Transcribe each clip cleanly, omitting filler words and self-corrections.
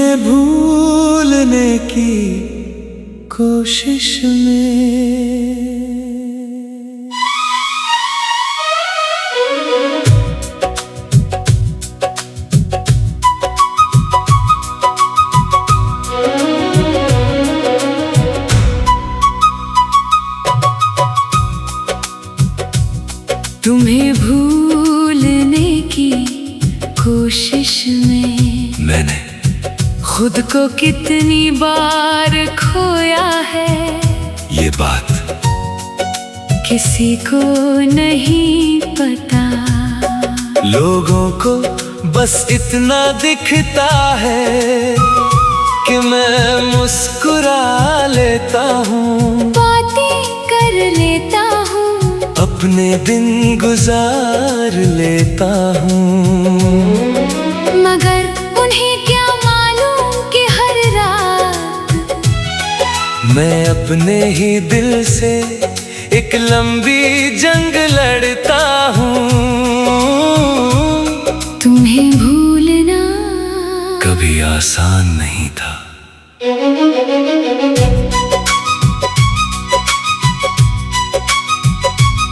तुम्हें भूलने की कोशिश में। तुम्हें भूलने की कोशिश में मैंने खुद को कितनी बार खोया है, ये बात किसी को नहीं पता। लोगों को बस इतना दिखता है कि मैं मुस्कुरा लेता हूँ, बातें कर लेता हूँ, अपने दिन गुजार लेता हूँ। मगर उन्हें क्या मालूम कि हर रात मैं अपने ही दिल से एक लंबी जंग लड़ता हूँ। तुम्हें भूलना कभी आसान नहीं था।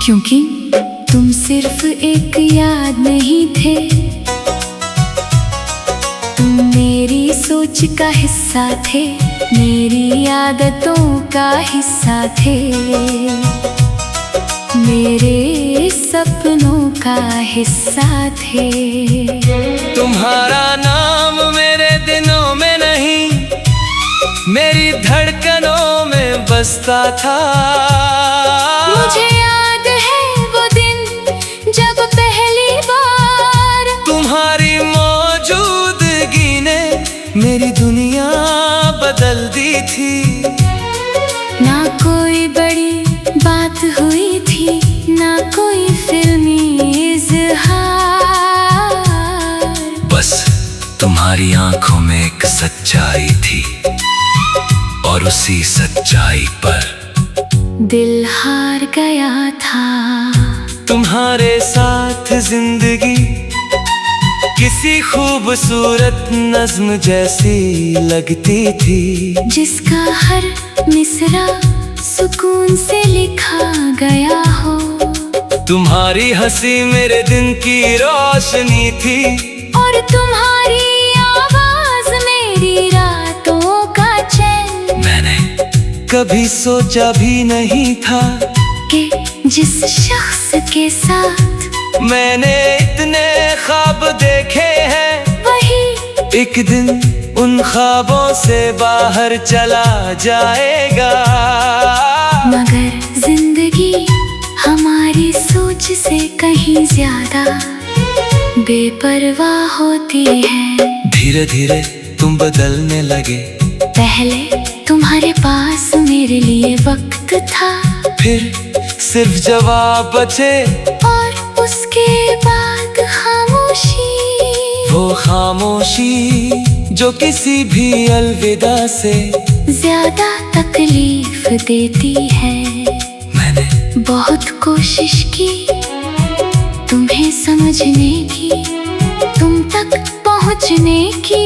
क्योंकि तुम सिर्फ एक याद नहीं थे, तुम मेरी सोच का हिस्सा थे, मेरी आदतों का हिस्सा थे, मेरे सपनों का हिस्सा थे। तुम्हारा नाम मेरे दिनों में नहीं, मेरी धड़कनों में बसता था। मुझे याद है वो दिन जब पहली बार तुम्हारी मौजूदगी ने मेरी दुनिया बदल दी थी। ना कोई बड़ी बात हुई थी, ना कोई फिल्मी इज़हार, बस तुम्हारी आंखों में एक सच्चाई थी और उसी सच्चाई पर दिल हार गया था। तुम्हारे साथ जिंदगी किसी खूबसूरत नज्म जैसी लगती थी, जिसका हर मिसरा सुकून से लिखा गया हो। तुम्हारी हंसी मेरे दिन की रोशनी थी और तुम्हारी आवाज मेरी रातों का चैन। मैंने कभी सोचा भी नहीं था कि जिस शख्स के साथ मैंने इतने ख्वाब देखे हैं, वही एक दिन उन ख्वाबों से बाहर चला जाएगा। मगर जिंदगी हमारी सोच से कहीं ज्यादा बेपरवाह होती है। धीरे धीरे तुम बदलने लगे, पहले तुम्हारे पास मेरे लिए वक्त था, फिर सिर्फ जवाब बचे और उसके बाद खामोशी। वो खामोशी जो किसी भी अलविदा से ज्यादा तकलीफ देती है। मैंने बहुत कोशिश की तुम्हें समझने की, तुम तक पहुंचने की,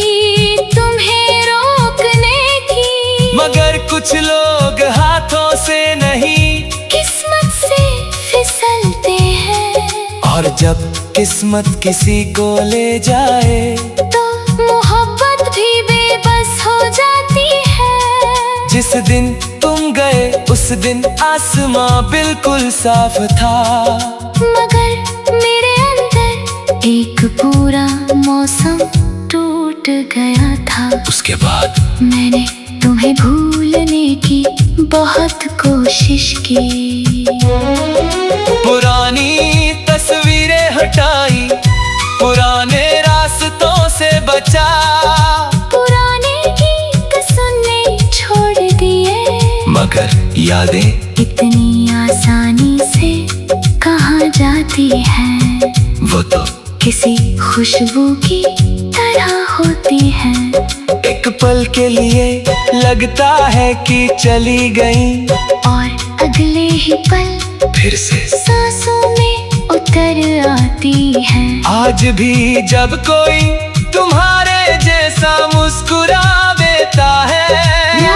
तुम्हें रोकने की, मगर कुछ लोग हाथों से नहीं किस्मत से फिसलते हैं। और जब किस्मत किसी को ले जाए तो मोहब्बत भी बेबस हो जाती है। जिस दिन तुम गए उस दिन आसमां बिल्कुल साफ था, मगर मेरे अंदर एक पूरा मौसम टूट गया था। उसके बाद मैंने तुम्हें भूलने की बहुत कोशिश की, पुरानी तस्वीरें हटाई, पुराने रास्तों से बचा, पुराने गीत सुनने छोड़ दिए, मगर यादें इतनी आसानी से कहाँ जाती हैं। वो तो किसी खुशबू की तरह होती हैं। एक पल के लिए लगता है कि चली गई, और अगले ही पल फिर से सांसों में उतर आती हैं। आज भी जब कोई तुम्हारे जैसा मुस्कुरा देता है। ना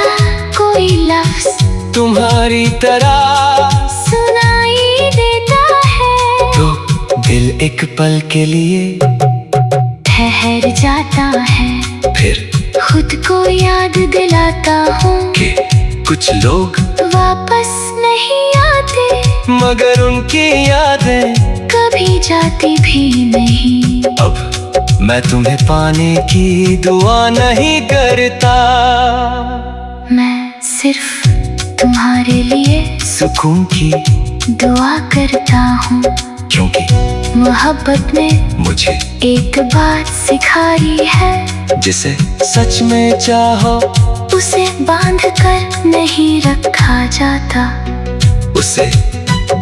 कोई लफ्ज तुम्हारी तरह सुनाई देता है। तो दिल एक पल के लिए ठहर जाता है। फिर खुद को याद दिलाता हूँ कि कुछ लोग वापस नहीं आते, मगर उनकी यादें कभी जाती भी नहीं। अब मैं तुम्हें पाने की दुआ नहीं करता, मैं सिर्फ तुम्हारे लिए सुकून की दुआ करता हूँ। क्योंकि मोहब्बत ने मुझे एक बात सिखाई है, जिसे सच में चाहो उसे बांध कर नहीं रखा जाता। उसे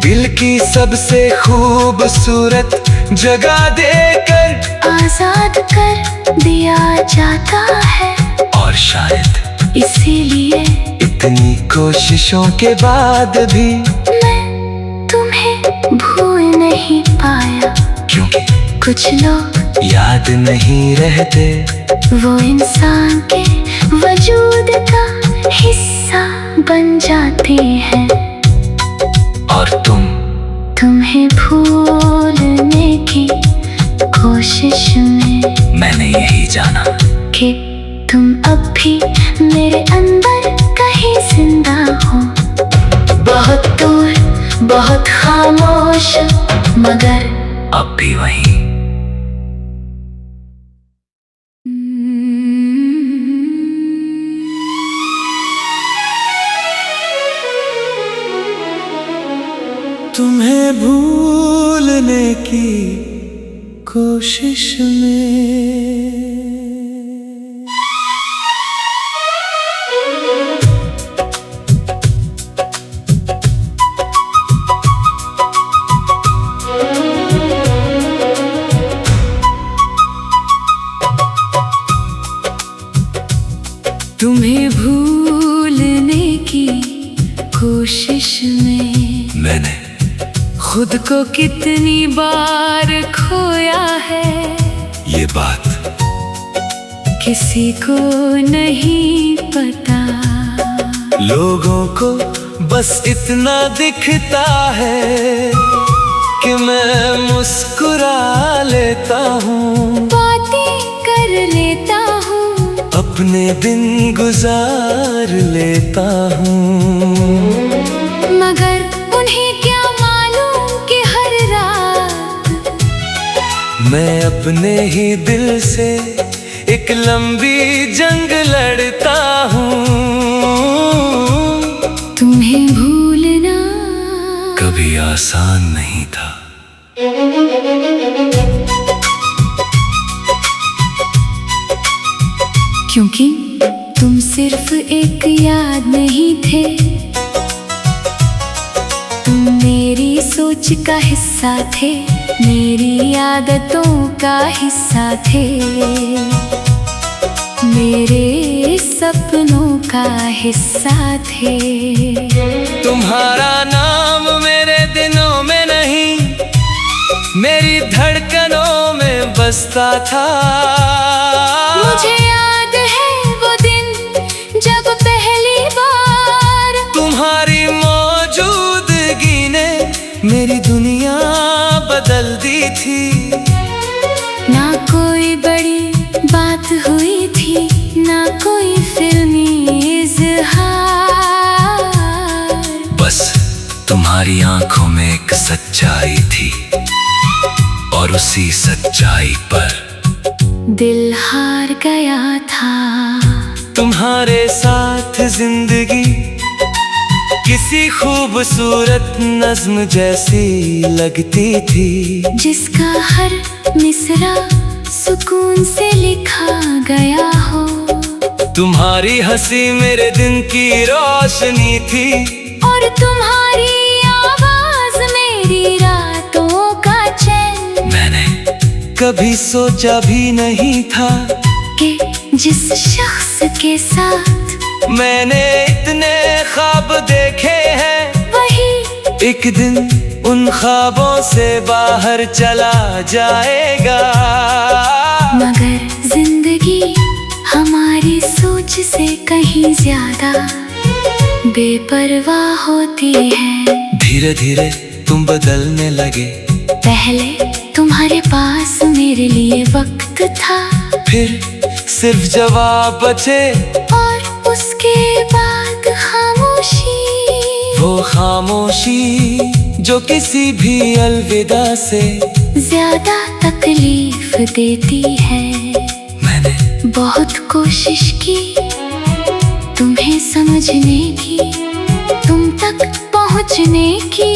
दिल की सबसे खूबसूरत जगह देकर आजाद कर दिया जाता है। और शायद इसीलिए इतनी कोशिशों के बाद भी मैं तुम्हें भूल नहीं पाया। क्योंकि कुछ लोग याद नहीं रहते, वो इंसान के वजूद का हिस्सा बन जाते हैं। और तुम्हें भूलने की कोशिश में मैंने यही जाना कि तुम अब भी मेरे अंदर कहीं जिंदा हो। बहुत दूर, बहुत खामोश, मगर अब भी वहीं। तुम्हें भूलने की कोशिश में तुम्हें भूलने की कोशिश में मैंने खुद को कितनी बार खोया है। ये बात किसी को नहीं पता। लोगों को बस इतना दिखता है कि मैं मुस्कुरा लेता हूँ, बातें कर लेता हूँ, अपने दिन गुजार लेता हूँ। मगर उन्हें क्या मालूम कि हर रात मैं अपने ही दिल से एक लंबी जंग लड़ता हूँ। तुम्हें भूलना कभी आसान नहीं था। क्योंकि तुम सिर्फ एक याद नहीं थे, तुम मेरी सोच का हिस्सा थे, मेरी आदतों का हिस्सा थे, मेरे सपनों का हिस्सा थे। तुम्हारा नाम मेरे दिनों में नहीं, मेरी धड़कनों में बसता था। मुझे याद है वो दिन जब पहली बार तुम्हारी मौजूदगी ने मेरी दुनिया बदल दी थी। ना कोई बड़ी बात हुई थी, ना कोई फिल्मी इज़हार, बस तुम्हारी आंखों में एक सच्चाई थी और उसी सच्चाई पर दिल हार गया था। तुम्हारे साथ जिंदगी किसी खूबसूरत नज्म जैसी लगती थी, जिसका हर मिसरा सुकून से लिखा गया हो। तुम्हारी हंसी मेरे दिन की रोशनी थी और तुम्हारी आवाज मेरी रातों का चैन। मैंने कभी सोचा भी नहीं था कि जिस शख्स के साथ मैंने इतने ख्वाब देखे हैं, वही एक दिन उन ख्वाबों से बाहर चला जाएगा। मगर जिंदगी हमारी सोच से कहीं ज्यादा बेपरवाह होती है। धीरे धीरे तुम बदलने लगे, पहले तुम्हारे पास मेरे लिए वक्त था, फिर सिर्फ जवाब बचे और उसके बाद खामोशी। वो खामोशी जो किसी भी अलविदा से ज्यादा तकलीफ देती है। मैंने बहुत कोशिश की तुम्हें समझने की, तुम तक पहुंचने की,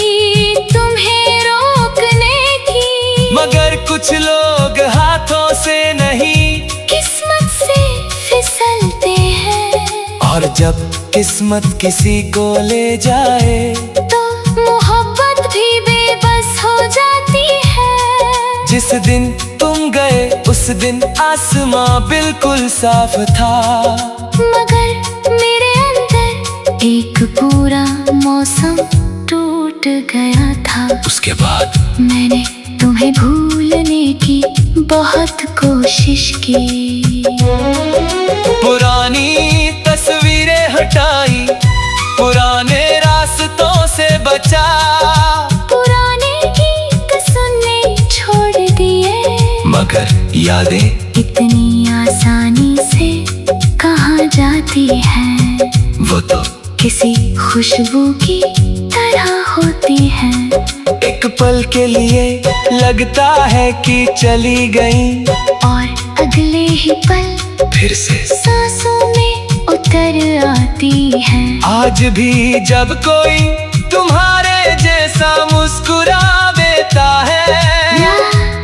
तुम्हें रोकने की, मगर कुछ लोग हाथों से नहीं किस्मत से फिसलते हैं। और जब किस्मत किसी को ले जाए तो मोहब्बत भी बेबस हो जाती है। जिस दिन तुम गए उस दिन आसमां बिल्कुल साफ था, मगर मेरे अंदर एक पूरा मौसम टूट गया था। उसके बाद मैंने तुम्हें भूलने की बहुत कोशिश की, पुरानी तस्वीरें हटाई, पुराने रास्तों से बचा, पुराने गीत सुनने छोड़ दिए, मगर यादें इतनी आसानी से कहाँ जाती हैं। वो तो किसी खुशबू की तरह होती हैं। एक पल के लिए लगता है कि चली गई, और अगले ही पल फिर से सांसों में उतर आती है। आज भी जब कोई तुम्हारे जैसा मुस्कुरा देता है, या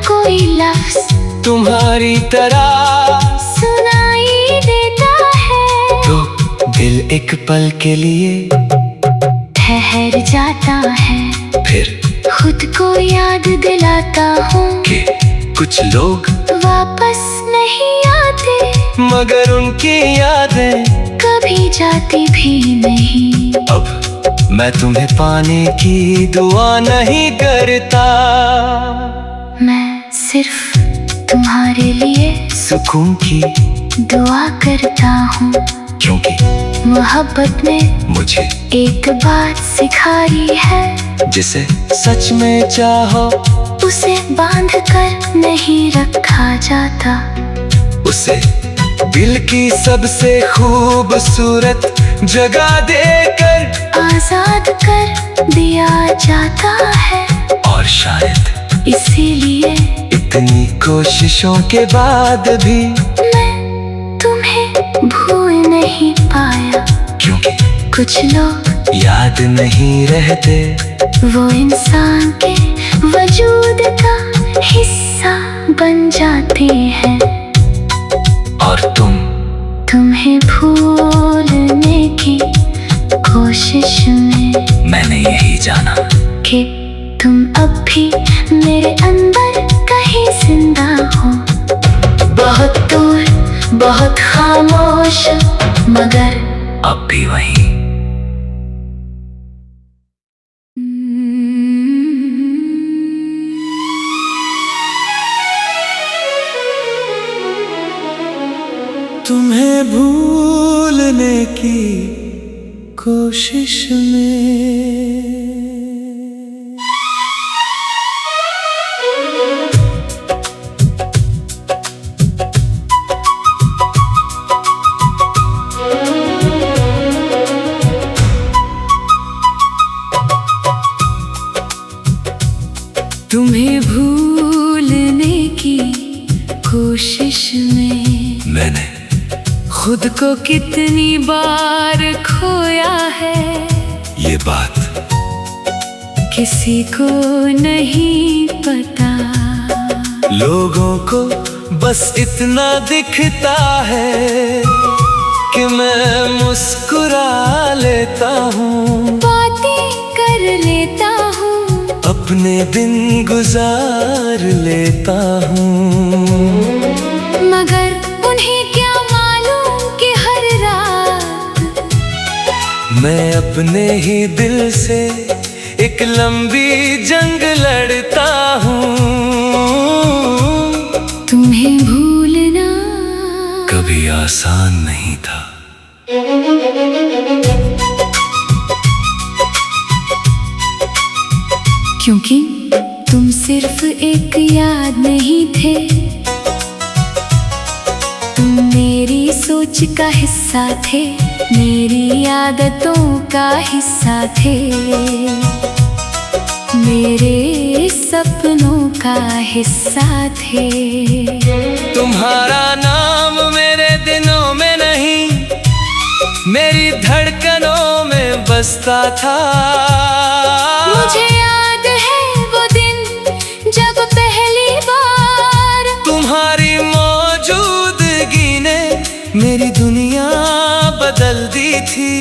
कोई लफ्ज तुम्हारी तरह सुनाई देता है, तो दिल एक पल के लिए ठहर जाता है। फिर खुद को याद दिलाता हूँ कि कुछ लोग वापस नहीं आते, मगर उनकी यादें कभी जाती भी नहीं। अब मैं तुम्हें पाने की दुआ नहीं करता, मैं सिर्फ तुम्हारे लिए सुकून की दुआ करता हूँ, क्योंकि मोहब्बत ने मुझे एक बात सिखाई है। जिसे सच में चाहो उसे बांध कर नहीं रखा जाता, उसे दिल की सबसे खूबसूरत जगह देकर आजाद कर दिया जाता है। और शायद इसीलिए इतनी कोशिशों के बाद भी मैं तुम्हें भूल नहीं पाया, क्योंकि कुछ लोग याद नहीं रहते, वो इंसान के वजूद का हिस्सा बन जाते हैं। और तुम्हें भूलने की कोशिश में मैंने यही जाना कि तुम अब भी मेरे अंदर कहीं जिंदा हो। बहुत दूर, बहुत खामोश, मगर अब भी वहीं। तुम्हें भूलने की कोशिश में तुम्हें भूलने की कोशिश में मैंने खुद को कितनी बार खोया है। ये बात किसी को नहीं पता, लोगों को बस इतना दिखता है कि मैं मुस्कुरा लेता हूँ, बातें कर लेता हूँ, अपने दिन गुजार लेता हूँ, मगर उन्हें क्या मालूम कि हर रात मैं अपने ही दिल से एक लंबी जंग लड़ता हूँ। तुम्हें भूलना कभी आसान नहीं था। क्योंकि तुम सिर्फ एक याद नहीं थे, तुम मेरी सोच का हिस्सा थे, मेरी आदतों का हिस्सा थे, मेरे सपनों का हिस्सा थे। तुम्हारा नाम मेरे दिनों में नहीं, मेरी धड़कनों में बसता था। मुझे याद है वो दिन जब पहली बार तुम्हारी मौजूदगी ने मेरी दुनिया बदल दी थी।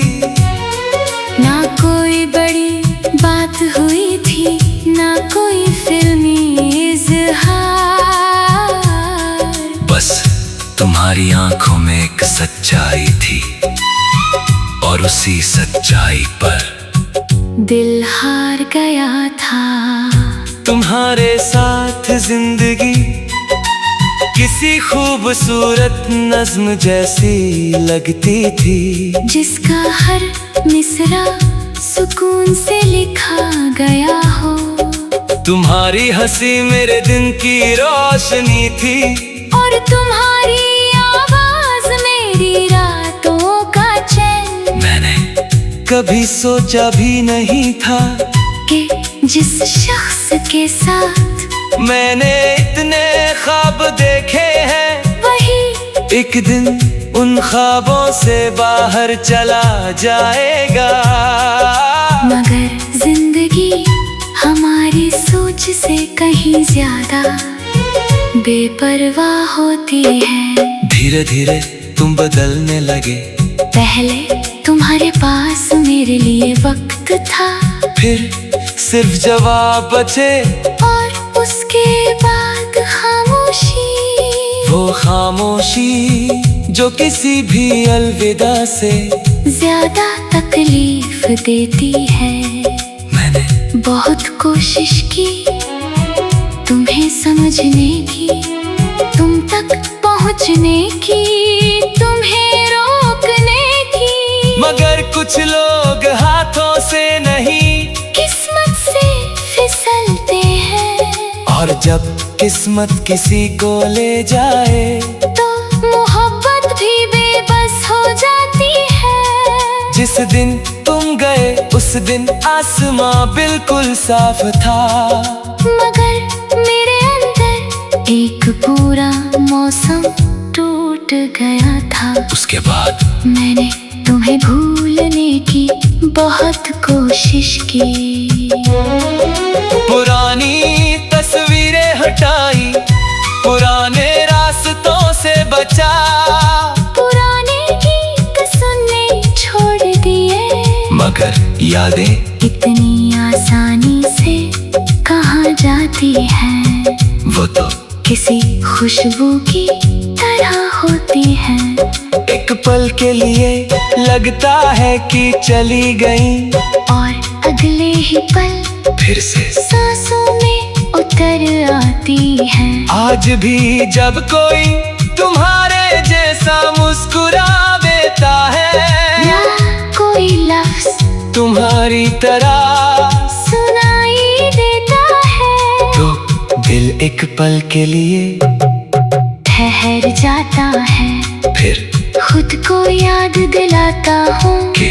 ना कोई बड़ी बात हुई थी, ना कोई फिल्मी इज़हार, बस तुम्हारी आंखों में एक सच्चाई थी, और उसी सच्चाई पर दिल हार गया था। तुम्हारे साथ जिंदगी किसी खूबसूरत नज्म जैसी लगती थी, जिसका हर मिसरा सुकून से लिखा गया हो। तुम्हारी हंसी मेरे दिन की रोशनी थी, और तुम्हारी आवाज मेरी रातों का चैन। मैंने कभी सोचा भी नहीं था कि जिस शख्स के साथ मैंने इतने ख्वाब देखे हैं, वही एक दिन उन ख्वाबों से बाहर चला जाएगा। मगर जिंदगी हमारी सोच से कहीं ज्यादा बेपरवाह होती है। धीरे धीरे तुम बदलने लगे, पहले तुम्हारे पास मेरे लिए वक्त था, फिर सिर्फ जवाब बचे, और उसके बाद खामोशी। वो खामोशी जो किसी भी अलविदा से ज्यादा तकलीफ देती है। मैंने बहुत कोशिश की तुम्हें समझने की, तुम तक पहुंचने की, तुम्हें रोकने की, मगर कुछ लोग हाथों से नहीं किस्मत से फिसलते हैं। और जब किस्मत किसी को ले जाए तो मोहब्बत भी बेबस हो जाती है। जिस दिन तुम गए उस दिन आसमां बिल्कुल साफ था, मगर मेरे अंदर एक पूरा मौसम टूट गया था। उसके बाद मैंने तुम्हें भूलने की बहुत कोशिश की, पुरानी तस्वीरें हटाई, पुराने रास्तों से बचा, पुराने गीत सुनने छोड़ दिए, मगर यादें इतनी आसानी से कहाँ जाती हैं। वो तो किसी खुशबू की तरह होती हैं। एक पल के लिए लगता है कि चली गई, और अगले ही पल फिर से सांसों में उतर आती है। आज भी जब कोई तुम्हारे जैसा मुस्कुरा देता है, या कोई लफ्ज तुम्हारी तरह सुनाई देता है, तो दिल एक पल के लिए ठहर जाता है। फिर खुद को याद दिलाता हूँ कि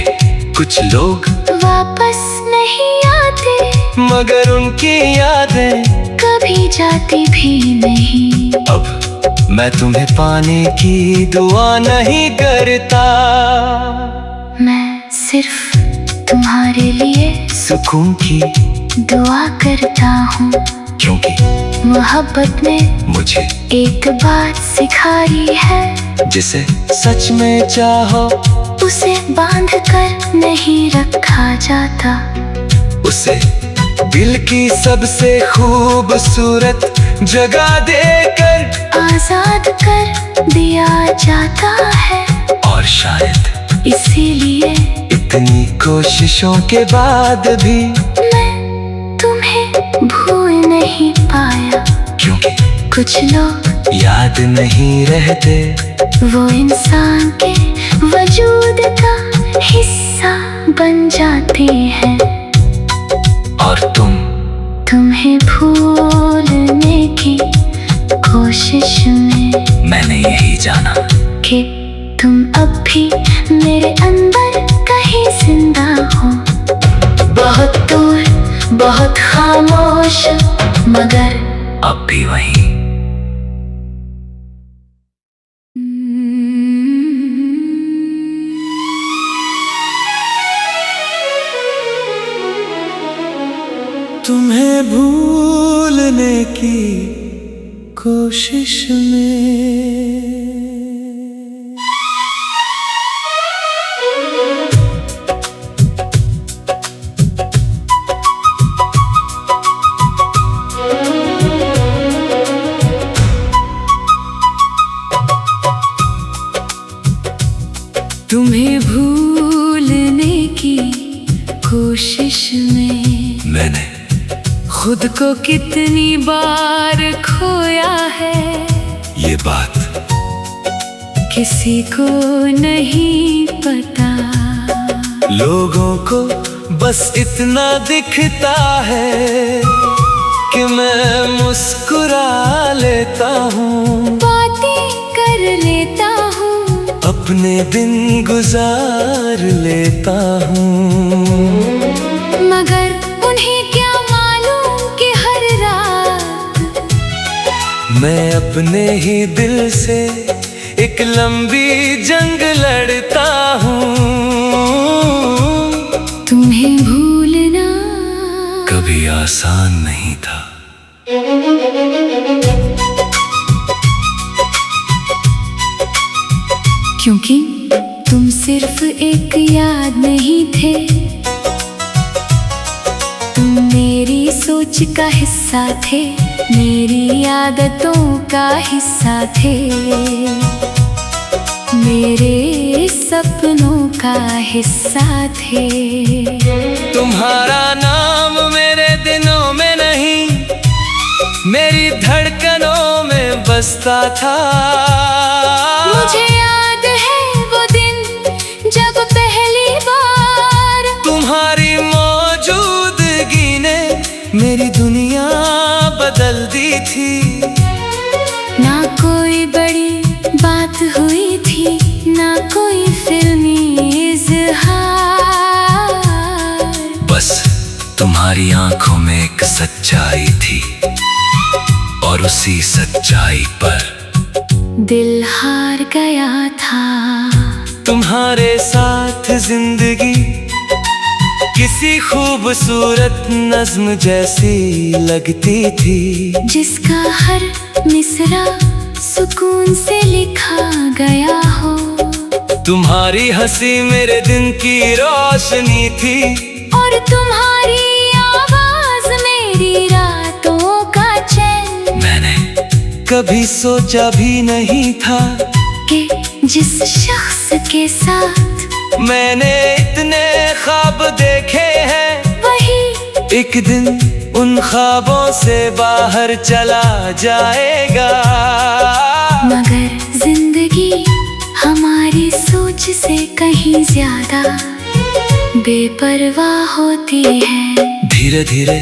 कुछ लोग वापस नहीं आते, मगर उनकी यादें कभी जाती भी नहीं। अब मैं तुम्हें पाने की दुआ नहीं करता, मैं सिर्फ तुम्हारे लिए सुकून की दुआ करता हूँ, क्योंकि मोहब्बत ने मुझे एक बात सिखाई है, जिसे सच में चाहो उसे बांध कर नहीं रखा जाता, उसे दिल की सबसे खूबसूरत जगह देकर आजाद कर दिया जाता है। और शायद इसीलिए इतनी कोशिशों के बाद भी मैं पाया, क्योंकि कुछ लोग याद नहीं रहते, वो इंसान के वजूद का हिस्सा बन जाते हैं। और तुम्हें भूलने की कोशिश में मैंने यही जाना कि तुम अब भी मेरे अंदर कहीं जिंदा हो। बहुत दूर, बहुत खामोश, मगर अब भी वहीं। तुम्हें भूलने की कोशिश में तुम्हें भूलने की कोशिश में मैंने खुद को कितनी बार खोया है, ये बात किसी को नहीं पता। लोगों को बस इतना दिखता है कि मैं मुस्कुरा लेता हूँ, बातें कर लेता हूँ, अपने दिन गुजार लेता हूँ। मगर उन्हें क्या मालूम कि हर रात मैं अपने ही दिल से एक लंबी जंग लड़ता हूँ। तुम्हें भूलना कभी आसान नहीं था। क्योंकि तुम सिर्फ एक याद नहीं थे, तुम मेरी सोच का हिस्सा थे, मेरी आदतों का हिस्सा थे, मेरे सपनों का हिस्सा थे। तुम्हारा नाम मेरे दिनों में नहीं, मेरी धड़कनों में बसता था। मुझे याद है वो दिन जब पहली बार तुम्हारी मौजूदगी ने मेरी दुनिया बदल दी थी। ना कोई बड़ी बात हुई थी, ना कोई फिल्मी इज़हार, बस तुम्हारी आंखों में एक सच्चाई थी और उसी सच्चाई पर दिल हार गया था। तुम्हारे साथ जिंदगी किसी खूबसूरत नज्म जैसी लगती थी, जिसका हर मिसरा सुकून से लिखा गया हो। तुम्हारी हंसी मेरे दिन की रोशनी थी, और तुम्हारी आवाज मेरी रातों का चैन। मैंने कभी सोचा भी नहीं था कि जिस शख्स के साथ मैंने इतने ख्वाब देखे हैं, वही एक दिन उन ख्वाबों से बाहर चला जाएगा। मगर जिंदगी हमारी सोच से कहीं ज्यादा बेपरवाह होती है। धीरे धीरे